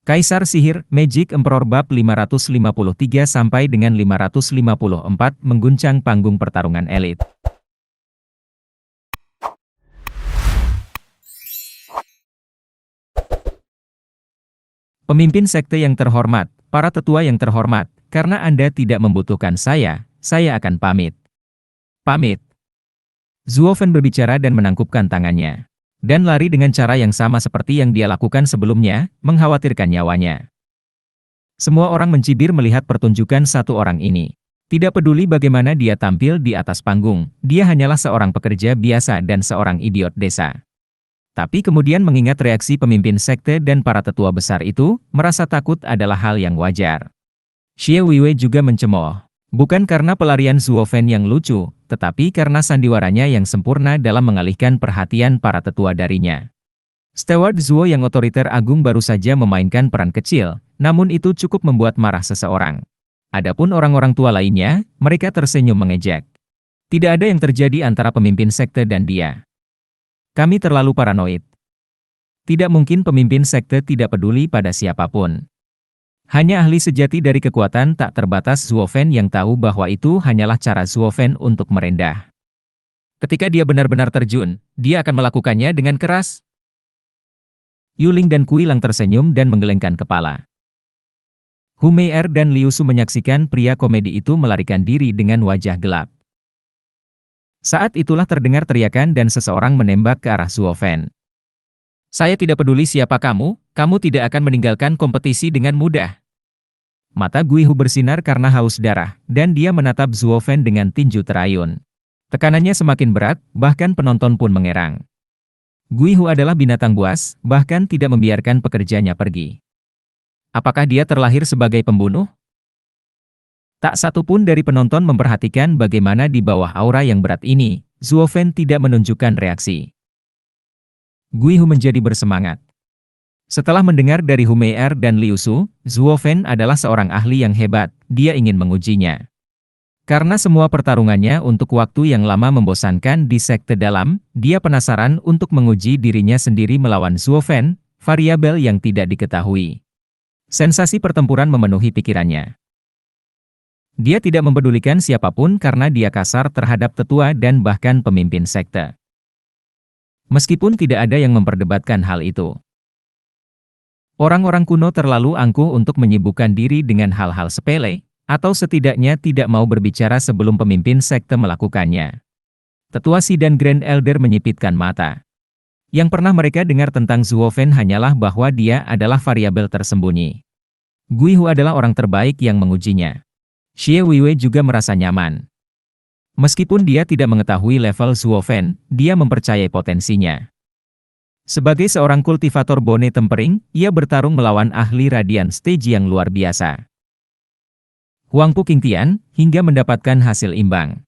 Kaisar Sihir, Magic Emperor bab 553 sampai dengan 554 mengguncang panggung pertarungan elit. Pemimpin sekte yang terhormat, para tetua yang terhormat, karena Anda tidak membutuhkan saya akan pamit. Pamit. Zuo Fen berbicara dan menangkupkan tangannya. Dan lari dengan cara yang sama seperti yang dia lakukan sebelumnya, mengkhawatirkan nyawanya. Semua orang mencibir melihat pertunjukan satu orang ini. Tidak peduli bagaimana dia tampil di atas panggung, dia hanyalah seorang pekerja biasa dan seorang idiot desa. Tapi kemudian mengingat reaksi pemimpin sekte dan para tetua besar itu, merasa takut adalah hal yang wajar. Xie Weiwei juga mencemooh. Bukan karena pelarian Zuo Fen yang lucu, tetapi karena sandiwaranya yang sempurna dalam mengalihkan perhatian para tetua darinya. Steward Zuo yang otoriter agung baru saja memainkan peran kecil, namun itu cukup membuat marah seseorang. Adapun orang-orang tua lainnya, mereka tersenyum mengejek. Tidak ada yang terjadi antara pemimpin sekte dan dia. Kami terlalu paranoid. Tidak mungkin pemimpin sekte tidak peduli pada siapapun. Hanya ahli sejati dari kekuatan tak terbatas Zuo Fen yang tahu bahwa itu hanyalah cara Zuo Fen untuk merendah. Ketika dia benar-benar terjun, dia akan melakukannya dengan keras. Yuling dan Kui Lang tersenyum dan menggelengkan kepala. Hu Mei'er dan Liu Su menyaksikan pria komedi itu melarikan diri dengan wajah gelap. Saat itulah terdengar teriakan dan seseorang menembak ke arah Zuo Fen. Saya tidak peduli siapa kamu tidak akan meninggalkan kompetisi dengan mudah. Mata Gui Hu bersinar karena haus darah, dan dia menatap Zuo Fen dengan tinju terayun. Tekanannya semakin berat, bahkan penonton pun mengerang. Gui Hu adalah binatang buas, bahkan tidak membiarkan pekerjanya pergi. Apakah dia terlahir sebagai pembunuh? Tak satu pun dari penonton memperhatikan bagaimana di bawah aura yang berat ini, Zuo Fen tidak menunjukkan reaksi. Gui Hu menjadi bersemangat. Setelah mendengar dari Hu Mei'er dan Liu Su, Zuo Fen adalah seorang ahli yang hebat, dia ingin mengujinya. Karena semua pertarungannya untuk waktu yang lama membosankan di sekte dalam, dia penasaran untuk menguji dirinya sendiri melawan Zuo Fen, variabel yang tidak diketahui. Sensasi pertempuran memenuhi pikirannya. Dia tidak mempedulikan siapapun karena dia kasar terhadap tetua dan bahkan pemimpin sekte. Meskipun tidak ada yang memperdebatkan hal itu. Orang-orang kuno terlalu angkuh untuk menyibukkan diri dengan hal-hal sepele, atau setidaknya tidak mau berbicara sebelum pemimpin sekte melakukannya. Tetua Si dan Grand Elder menyipitkan mata. Yang pernah mereka dengar tentang Zuo Fen hanyalah bahwa dia adalah variabel tersembunyi. Gui Hu adalah orang terbaik yang mengujinya. Xie Weiwei juga merasa nyaman. Meskipun dia tidak mengetahui level Zuo Fen, dia mempercayai potensinya. Sebagai seorang kultivator bone tempering, ia bertarung melawan ahli radian stage yang luar biasa. Huang Pu Qingtian, hingga mendapatkan hasil imbang.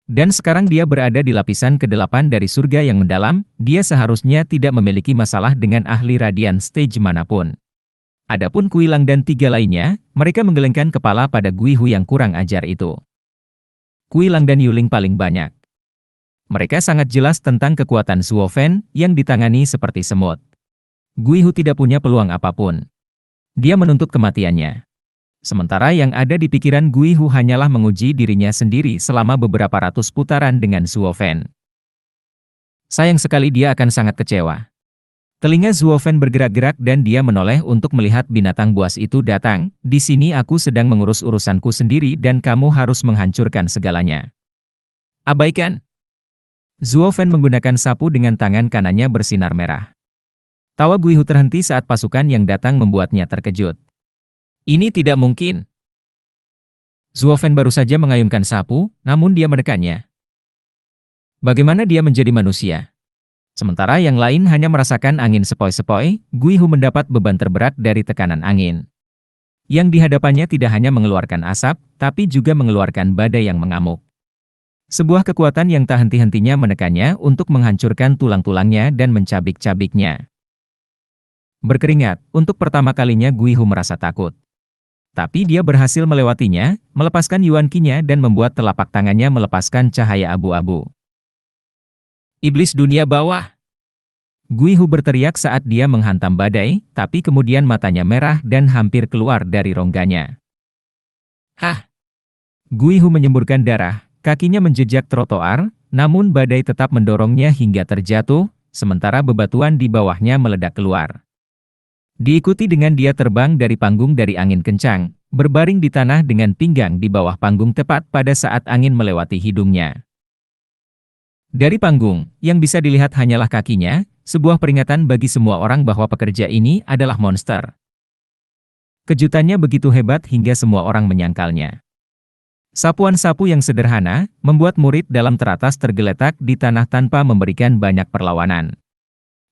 Dan sekarang dia berada di lapisan ke-8 dari surga yang mendalam, dia seharusnya tidak memiliki masalah dengan ahli radian stage manapun. Adapun Kui Lang dan 3 lainnya, mereka menggelengkan kepala pada Gui Hu yang kurang ajar itu. Kui Lang dan Yuling paling banyak. Mereka sangat jelas tentang kekuatan Zuo Fen yang ditangani seperti semut. Gui Hu tidak punya peluang apapun. Dia menuntut kematiannya. Sementara yang ada di pikiran Gui Hu hanyalah menguji dirinya sendiri selama beberapa ratus putaran dengan Zuo Fen. Sayang sekali dia akan sangat kecewa. Telinga Zuo Fen bergerak-gerak dan dia menoleh untuk melihat binatang buas itu datang. Di sini aku sedang mengurus urusanku sendiri dan kamu harus menghancurkan segalanya. Abaikan. Zuo Fen menggunakan sapu dengan tangan kanannya bersinar merah. Tawa Gui Hu terhenti saat pasukan yang datang membuatnya terkejut. Ini tidak mungkin. Zuo Fen baru saja mengayunkan sapu, namun dia menekannya. Bagaimana dia menjadi manusia? Sementara yang lain hanya merasakan angin sepoi-sepoi, Gui Hu mendapat beban terberat dari tekanan angin. Yang di hadapannya tidak hanya mengeluarkan asap, tapi juga mengeluarkan badai yang mengamuk. Sebuah kekuatan yang tak henti-hentinya menekannya untuk menghancurkan tulang-tulangnya dan mencabik-cabiknya. Berkeringat, untuk pertama kalinya Gui Hu merasa takut. Tapi dia berhasil melewatinya, melepaskan Yuan Qi-nya dan membuat telapak tangannya melepaskan cahaya abu-abu. Iblis dunia bawah. Guihu berteriak saat dia menghantam badai, tapi kemudian matanya merah dan hampir keluar dari rongganya. Hah! Guihu menyemburkan darah, kakinya menjejak trotoar, namun badai tetap mendorongnya hingga terjatuh, sementara bebatuan di bawahnya meledak keluar. Diikuti dengan dia terbang dari panggung dari angin kencang, berbaring di tanah dengan pinggang di bawah panggung tepat pada saat angin melewati hidungnya. Dari panggung, yang bisa dilihat hanyalah kakinya, sebuah peringatan bagi semua orang bahwa pekerja ini adalah monster. Kejutannya begitu hebat hingga semua orang menyangkalnya. Sapuan sapu yang sederhana, membuat murid dalam teratas tergeletak di tanah tanpa memberikan banyak perlawanan.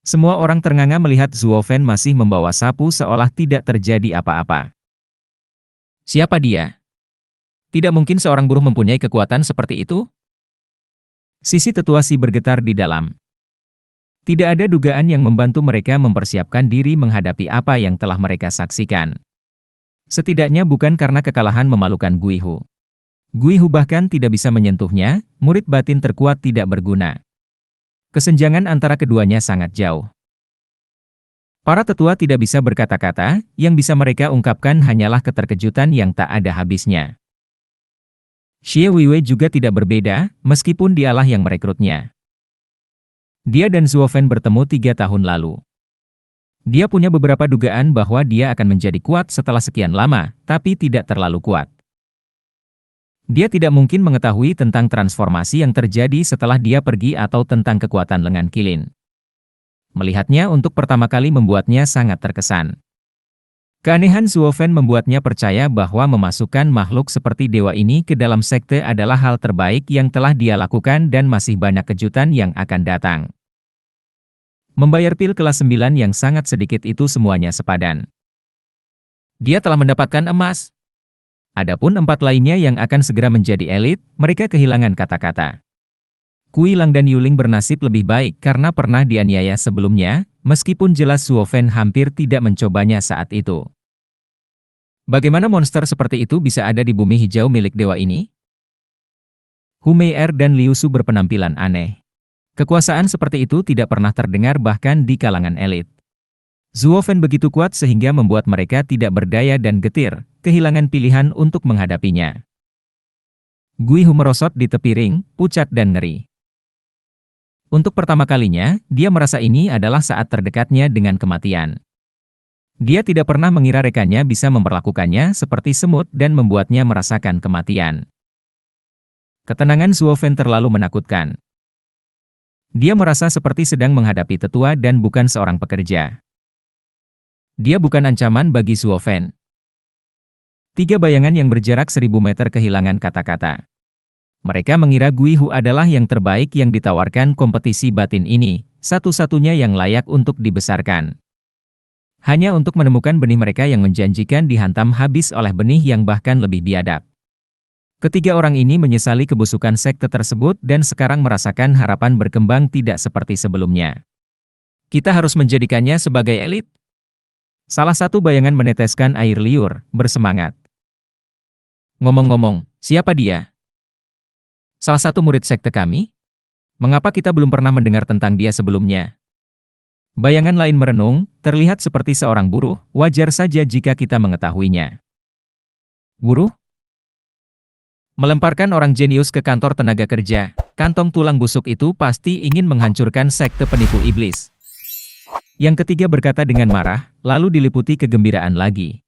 Semua orang ternganga melihat Zuofen masih membawa sapu seolah tidak terjadi apa-apa. Siapa dia? Tidak mungkin seorang buruh mempunyai kekuatan seperti itu? Sisi tetua Si bergetar di dalam. Tidak ada dugaan yang membantu mereka mempersiapkan diri menghadapi apa yang telah mereka saksikan. Setidaknya bukan karena kekalahan memalukan Guihu. Guihu bahkan tidak bisa menyentuhnya, murid batin terkuat tidak berguna. Kesenjangan antara keduanya sangat jauh. Para tetua tidak bisa berkata-kata, yang bisa mereka ungkapkan hanyalah keterkejutan yang tak ada habisnya. Xie Weiwei juga tidak berbeda, meskipun dialah yang merekrutnya. Dia dan Zuofen bertemu 3 tahun lalu. Dia punya beberapa dugaan bahwa dia akan menjadi kuat setelah sekian lama, tapi tidak terlalu kuat. Dia tidak mungkin mengetahui tentang transformasi yang terjadi setelah dia pergi atau tentang kekuatan lengan kilin. Melihatnya untuk pertama kali membuatnya sangat terkesan. Keanehan Zuofen membuatnya percaya bahwa memasukkan makhluk seperti dewa ini ke dalam sekte adalah hal terbaik yang telah dia lakukan dan masih banyak kejutan yang akan datang. Membayar pil kelas 9 yang sangat sedikit itu semuanya sepadan. Dia telah mendapatkan emas. Adapun 4 lainnya yang akan segera menjadi elit, mereka kehilangan kata-kata. Kui Lang dan Yuling bernasib lebih baik karena pernah dianiaya sebelumnya, meskipun jelas Zuofen hampir tidak mencobanya saat itu. Bagaimana monster seperti itu bisa ada di bumi hijau milik dewa ini? Hu Mei'er dan Liu Su berpenampilan aneh. Kekuasaan seperti itu tidak pernah terdengar bahkan di kalangan elit. Zuofen begitu kuat sehingga membuat mereka tidak berdaya dan getir, kehilangan pilihan untuk menghadapinya. Guihu merosot di tepi ring, pucat dan ngeri. Untuk pertama kalinya, dia merasa ini adalah saat terdekatnya dengan kematian. Dia tidak pernah mengira rekannya bisa memperlakukannya seperti semut dan membuatnya merasakan kematian. Ketenangan Zuofen terlalu menakutkan. Dia merasa seperti sedang menghadapi tetua dan bukan seorang pekerja. Dia bukan ancaman bagi Zuofen. 3 bayangan yang berjarak 1000 meter kehilangan kata-kata. Mereka mengira Guihu adalah yang terbaik yang ditawarkan kompetisi batin ini, satu-satunya yang layak untuk dibesarkan. Hanya untuk menemukan benih mereka yang menjanjikan dihantam habis oleh benih yang bahkan lebih biadab. Ketiga orang ini menyesali kebusukan sekte tersebut dan sekarang merasakan harapan berkembang tidak seperti sebelumnya. Kita harus menjadikannya sebagai elit. Salah satu bayangan meneteskan air liur, bersemangat. Ngomong-ngomong, siapa dia? Salah satu murid sekte kami? Mengapa kita belum pernah mendengar tentang dia sebelumnya? Bayangan lain merenung, terlihat seperti seorang buruh, wajar saja jika kita mengetahuinya. Buruh? Melemparkan orang jenius ke kantor tenaga kerja, kantong tulang busuk itu pasti ingin menghancurkan sekte penipu iblis. Yang ketiga berkata dengan marah, lalu diliputi kegembiraan lagi.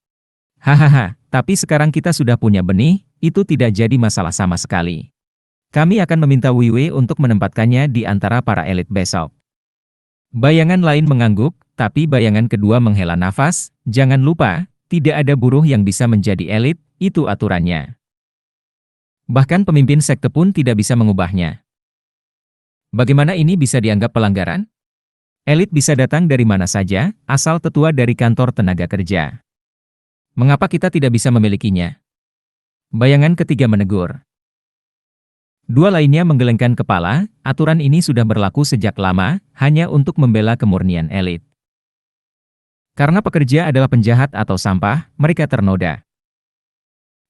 Hahaha, tapi sekarang kita sudah punya benih, itu tidak jadi masalah sama sekali. Kami akan meminta Weiwei untuk menempatkannya di antara para elit besok. Bayangan lain mengangguk, tapi bayangan kedua menghela nafas, jangan lupa, tidak ada buruh yang bisa menjadi elit, itu aturannya. Bahkan pemimpin sekte pun tidak bisa mengubahnya. Bagaimana ini bisa dianggap pelanggaran? Elit bisa datang dari mana saja, asal tetua dari kantor tenaga kerja. Mengapa kita tidak bisa memilikinya? Bayangan ketiga menegur. 2 lainnya menggelengkan kepala, aturan ini sudah berlaku sejak lama, hanya untuk membela kemurnian elit. Karena pekerja adalah penjahat atau sampah, mereka ternoda.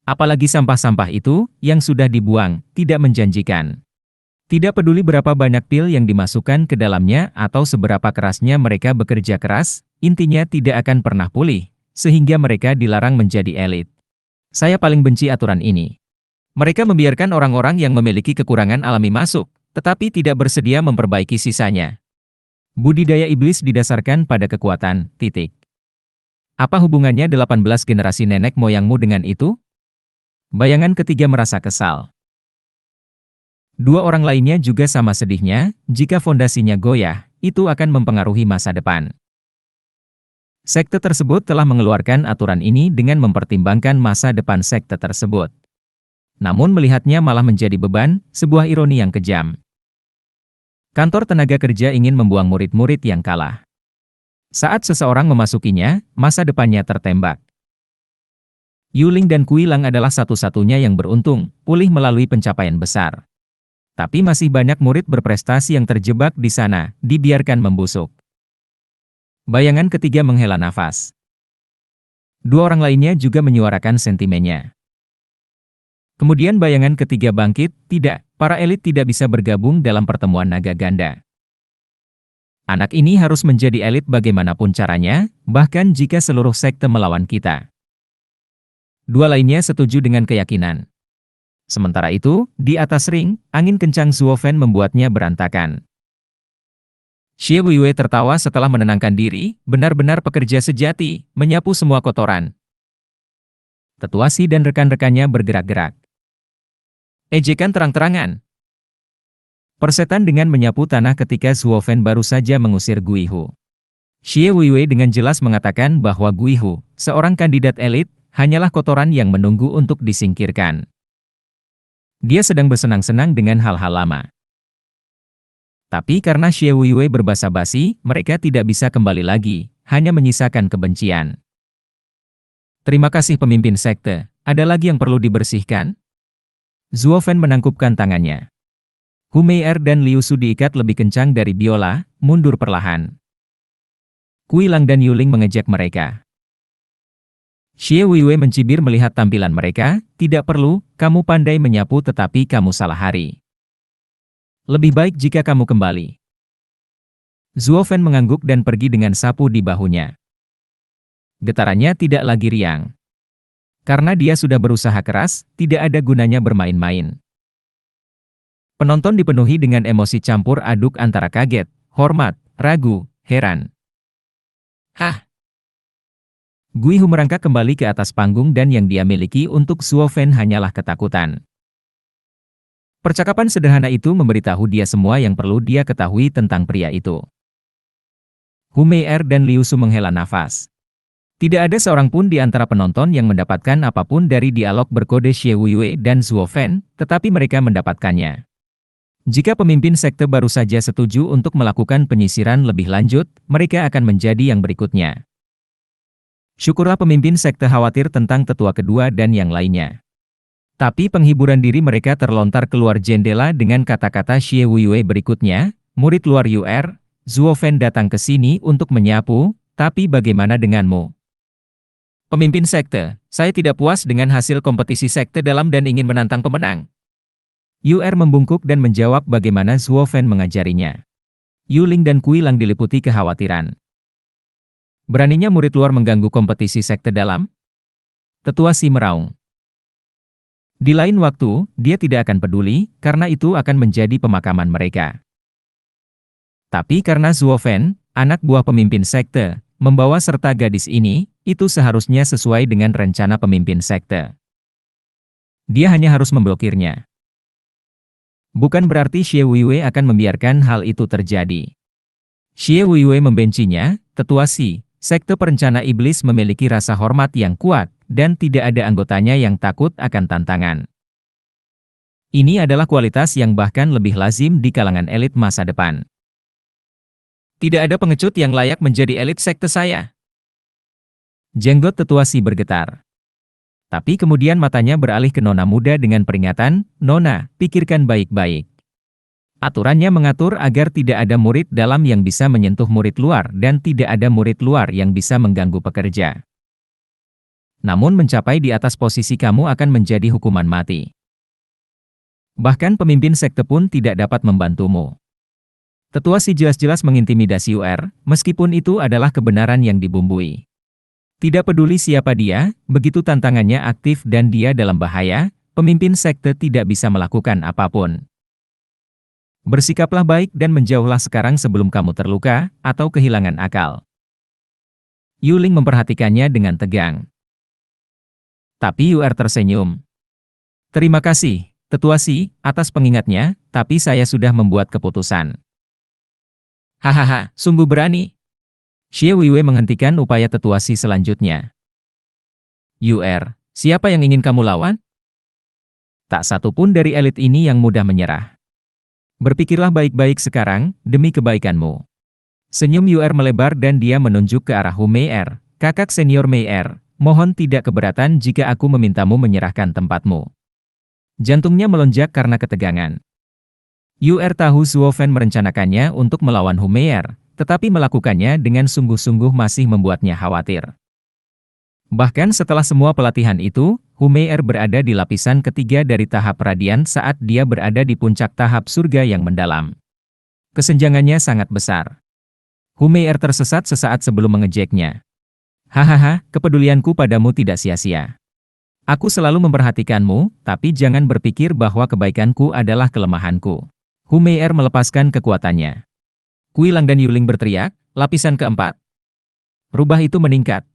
Apalagi sampah-sampah itu, yang sudah dibuang, tidak menjanjikan. Tidak peduli berapa banyak pil yang dimasukkan ke dalamnya atau seberapa kerasnya mereka bekerja keras, intinya tidak akan pernah pulih, sehingga mereka dilarang menjadi elit. Saya paling benci aturan ini. Mereka membiarkan orang-orang yang memiliki kekurangan alami masuk, tetapi tidak bersedia memperbaiki sisanya. Budidaya iblis didasarkan pada kekuatan, titik. Apa hubungannya 18 generasi nenek moyangmu dengan itu? Bayangan ketiga merasa kesal. Dua orang lainnya juga sama sedihnya, jika fondasinya goyah, itu akan mempengaruhi masa depan. Sekte tersebut telah mengeluarkan aturan ini dengan mempertimbangkan masa depan sekte tersebut. Namun melihatnya malah menjadi beban, sebuah ironi yang kejam. Kantor tenaga kerja ingin membuang murid-murid yang kalah. Saat seseorang memasukinya, masa depannya tertembak. Yuling dan Kuilang adalah satu-satunya yang beruntung, pulih melalui pencapaian besar. Tapi masih banyak murid berprestasi yang terjebak di sana, dibiarkan membusuk. Bayangan ketiga menghela nafas. Dua orang lainnya juga menyuarakan sentimennya. Kemudian bayangan ketiga bangkit, tidak, para elit tidak bisa bergabung dalam pertemuan naga ganda. Anak ini harus menjadi elit bagaimanapun caranya, bahkan jika seluruh sekte melawan kita. Dua lainnya setuju dengan keyakinan. Sementara itu, di atas ring, angin kencang Zuofen membuatnya berantakan. Xie Weiwei tertawa setelah menenangkan diri, benar-benar pekerja sejati, menyapu semua kotoran. Tetua Si dan rekan-rekannya bergerak-gerak. Ejekan terang-terangan. Persetan dengan menyapu tanah ketika Zuofen baru saja mengusir Guihu. Xie Weiwei dengan jelas mengatakan bahwa Guihu, seorang kandidat elit, hanyalah kotoran yang menunggu untuk disingkirkan. Dia sedang bersenang-senang dengan hal-hal lama. Tapi karena Xie Weiwei berbasa-basi, mereka tidak bisa kembali lagi, hanya menyisakan kebencian. Terima kasih pemimpin sekte, ada lagi yang perlu dibersihkan? Zuofen menangkupkan tangannya. Hu Mei'er dan Liu Su diikat lebih kencang dari biola, mundur perlahan. Kuilang dan Yuling mengejek mereka. Xie Weiwei mencibir melihat tampilan mereka, tidak perlu, kamu pandai menyapu tetapi kamu salah hari. Lebih baik jika kamu kembali. Zuofen mengangguk dan pergi dengan sapu di bahunya. Getarannya tidak lagi riang. Karena dia sudah berusaha keras, tidak ada gunanya bermain-main. Penonton dipenuhi dengan emosi campur aduk antara kaget, hormat, ragu, heran. Hah! Guihu merangkak kembali ke atas panggung dan yang dia miliki untuk Zuofen hanyalah ketakutan. Percakapan sederhana itu memberitahu dia semua yang perlu dia ketahui tentang pria itu. Hu Mei'er dan Liu Su menghela nafas. Tidak ada seorang pun di antara penonton yang mendapatkan apapun dari dialog berkode Xie Weiwei dan Zuofen, tetapi mereka mendapatkannya. Jika pemimpin sekte baru saja setuju untuk melakukan penyisiran lebih lanjut, mereka akan menjadi yang berikutnya. Syukurlah pemimpin sekte khawatir tentang tetua kedua dan yang lainnya. Tapi penghiburan diri mereka terlontar keluar jendela dengan kata-kata Xie Weiwei berikutnya, murid luar UR, Zuofen datang ke sini untuk menyapu, tapi bagaimana denganmu? Pemimpin sekte, saya tidak puas dengan hasil kompetisi sekte dalam dan ingin menantang pemenang. UR membungkuk dan menjawab bagaimana Zuofen mengajarinya. Yuling dan Kuilang diliputi kekhawatiran. Beraninya murid luar mengganggu kompetisi sekte dalam? Tetua Si meraung. Di lain waktu, dia tidak akan peduli, karena itu akan menjadi pemakaman mereka. Tapi karena Zuofen, anak buah pemimpin sekte, membawa serta gadis ini, itu seharusnya sesuai dengan rencana pemimpin sekte. Dia hanya harus memblokirnya. Bukan berarti Xie Weiwei akan membiarkan hal itu terjadi. Xie Weiwei membencinya, tetua Si, sekte perencana iblis memiliki rasa hormat yang kuat, dan tidak ada anggotanya yang takut akan tantangan. Ini adalah kualitas yang bahkan lebih lazim di kalangan elit masa depan. Tidak ada pengecut yang layak menjadi elit sekte saya. Jenggot tetua Si bergetar. Tapi kemudian matanya beralih ke nona muda dengan peringatan, Nona, pikirkan baik-baik. Aturannya mengatur agar tidak ada murid dalam yang bisa menyentuh murid luar dan tidak ada murid luar yang bisa mengganggu pekerja. Namun mencapai di atas posisi kamu akan menjadi hukuman mati. Bahkan pemimpin sekte pun tidak dapat membantumu. Tetua Si jelas-jelas mengintimidasi UR, meskipun itu adalah kebenaran yang dibumbui. Tidak peduli siapa dia, begitu tantangannya aktif dan dia dalam bahaya, pemimpin sekte tidak bisa melakukan apapun. Bersikaplah baik dan menjauhlah sekarang sebelum kamu terluka, atau kehilangan akal. Yuling memperhatikannya dengan tegang. Tapi UR tersenyum. Terima kasih, Tetua Si, atas pengingatnya, tapi saya sudah membuat keputusan. Hahaha, sungguh berani. Xie Weiwei menghentikan upaya Tetua Si selanjutnya. UR, siapa yang ingin kamu lawan? Tak satu pun dari elit ini yang mudah menyerah. Berpikirlah baik-baik sekarang, demi kebaikanmu. Senyum UR melebar dan dia menunjuk ke arah Hu Mei-er, kakak senior Mei-er. Mohon tidak keberatan jika aku memintamu menyerahkan tempatmu. Jantungnya melonjak karena ketegangan. UR tahu Zuo Fan merencanakannya untuk melawan Hu Mei-er, tetapi melakukannya dengan sungguh-sungguh masih membuatnya khawatir. Bahkan setelah semua pelatihan itu, Hu Mei-er berada di lapisan ketiga dari tahap radian saat dia berada di puncak tahap surga yang mendalam. Kesenjangannya sangat besar. Hu Mei-er tersesat sesaat sebelum mengejeknya. Hahaha, kepedulianku padamu tidak sia-sia. Aku selalu memperhatikanmu, tapi jangan berpikir bahwa kebaikanku adalah kelemahanku. Hu Mei-er melepaskan kekuatannya. Kui Lang dan Yuling berteriak, lapisan keempat. Rubah itu meningkat.